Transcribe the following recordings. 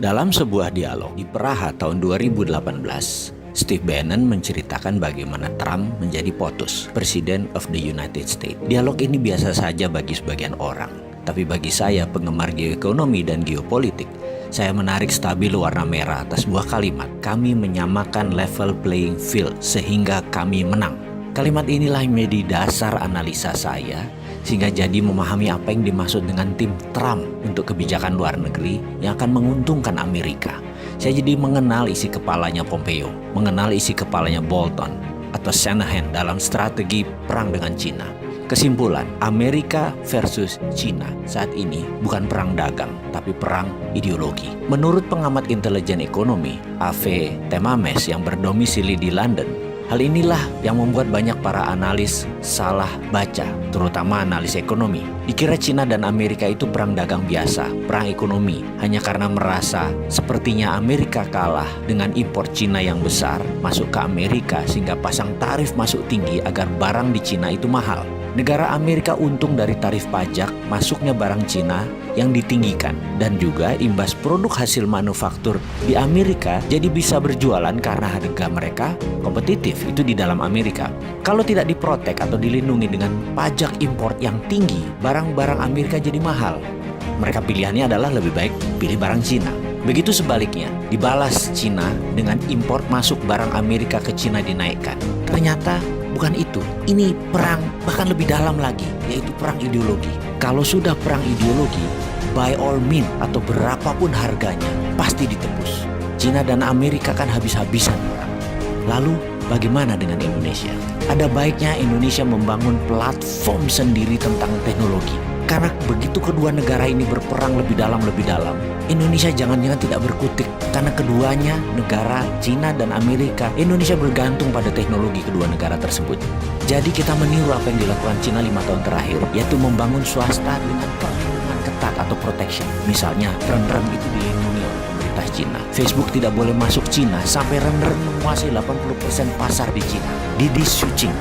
Dalam sebuah dialog di Praha tahun 2018, Steve Bannon menceritakan bagaimana Trump menjadi POTUS, President of the United States. Dialog ini biasa saja bagi sebagian orang, tapi bagi saya, penggemar geoekonomi dan geopolitik, saya menarik stabilo warna merah atas sebuah kalimat. Kami menyamakan level playing field sehingga kami menang. Kalimat inilah yang menjadi dasar analisa saya, sehingga jadi memahami apa yang dimaksud dengan tim Trump untuk kebijakan luar negeri yang akan menguntungkan Amerika. Saya jadi mengenal isi kepalanya Pompeo, mengenal isi kepalanya Bolton atau Shanahan dalam strategi perang dengan Cina. Kesimpulan, Amerika versus Cina saat ini bukan perang dagang, tapi perang ideologi. Menurut pengamat intelijen ekonomi, A.V. Temames yang berdomisili di London, hal inilah yang membuat banyak para analis salah baca, terutama analis ekonomi. Dikira Cina dan Amerika itu perang dagang biasa, perang ekonomi, hanya karena merasa sepertinya Amerika kalah dengan impor Cina yang besar masuk ke Amerika sehingga pasang tarif masuk tinggi agar barang di Cina itu mahal. Negara Amerika untung dari tarif pajak masuknya barang Cina yang ditinggikan, dan juga imbas produk hasil manufaktur di Amerika jadi bisa berjualan karena harga mereka kompetitif itu di dalam Amerika. Kalau tidak diprotek atau dilindungi dengan pajak impor yang tinggi, barang-barang Amerika jadi mahal. Mereka pilihannya adalah lebih baik pilih barang Cina. Begitu sebaliknya, dibalas Cina dengan impor masuk barang Amerika ke Cina dinaikkan. Ternyata bukan itu. Ini perang bahkan lebih dalam lagi, yaitu perang ideologi. Kalau sudah perang ideologi, by all means atau berapapun harganya, pasti ditebus. Cina dan Amerika kan habis-habisan perang. Lalu bagaimana dengan Indonesia? Ada baiknya Indonesia membangun platform sendiri tentang teknologi. Karena begitu kedua negara ini berperang lebih dalam, Indonesia jangan-jangan tidak berkutik. Karena keduanya, negara Cina dan Amerika, Indonesia bergantung pada teknologi kedua negara tersebut. Jadi kita meniru apa yang dilakukan Cina 5 tahun terakhir, yaitu membangun swasta dengan perlindungan ketat atau protection. Misalnya, rem-rem itu dilindungi oleh pemerintah Cina. Facebook tidak boleh masuk Cina sampai rem-rem menguasai 80% pasar di Cina. Didi Chuxing,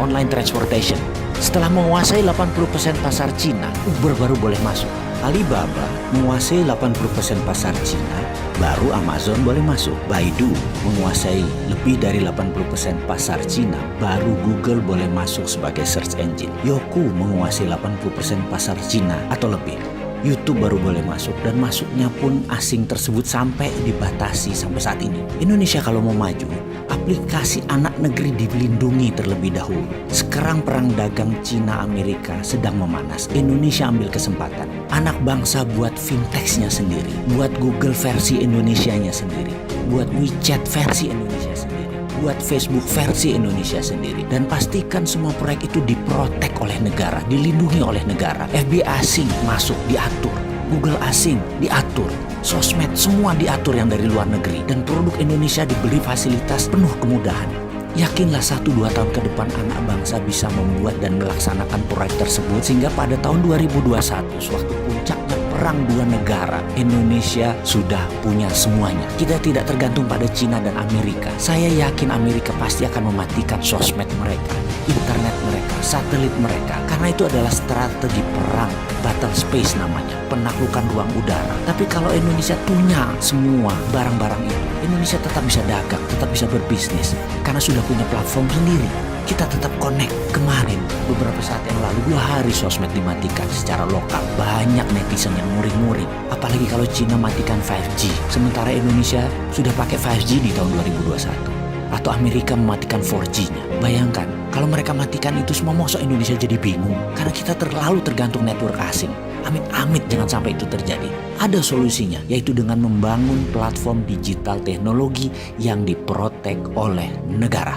online transportation. Setelah menguasai 80% pasar Cina, Uber baru boleh masuk. Alibaba menguasai 80% pasar Cina, baru Amazon boleh masuk. Baidu menguasai lebih dari 80% pasar Cina, baru Google boleh masuk sebagai search engine. Youku menguasai 80% pasar Cina atau lebih. YouTube baru boleh masuk, dan masuknya pun asing tersebut sampai dibatasi sampai saat ini. Indonesia kalau mau maju, aplikasi anak negeri dilindungi terlebih dahulu. Sekarang perang dagang Cina-Amerika sedang memanas. Indonesia ambil kesempatan. Anak bangsa buat fintechnya sendiri, buat Google versi Indonesianya sendiri, buat WeChat versi Indonesia sendiri, buat Facebook versi Indonesia sendiri, dan pastikan semua proyek itu diprotek oleh negara, dilindungi oleh negara. FBI asing masuk diatur, Google asing diatur, sosmed semua diatur yang dari luar negeri, dan produk Indonesia diberi fasilitas penuh kemudahan. Yakinlah 1-2 tahun ke depan anak bangsa bisa membuat dan melaksanakan proyek tersebut, sehingga pada tahun 2021 sewaktu puncaknya perang dua negara, Indonesia sudah punya semuanya. Kita tidak tergantung pada Cina dan Amerika. Saya yakin Amerika pasti akan mematikan sosmed mereka, internet mereka, satelit mereka, karena itu adalah strategi perang, battle space namanya, penaklukan ruang udara. Tapi kalau Indonesia punya semua barang-barang itu, Indonesia tetap bisa dagang, tetap bisa berbisnis, karena sudah punya platform sendiri. Kita tetap connect. Kemarin, beberapa saat yang lalu, 2 hari sosmed dimatikan secara lokal. Banyak netizen yang muring-muring. Apalagi kalau Cina matikan 5G. Sementara Indonesia sudah pakai 5G di tahun 2021. Atau Amerika mematikan 4G-nya. Bayangkan, kalau mereka matikan itu semua, masa Indonesia jadi bingung? Karena kita terlalu tergantung network asing. Amit-amit jangan sampai itu terjadi. Ada solusinya, yaitu dengan membangun platform digital teknologi yang diprotek oleh negara.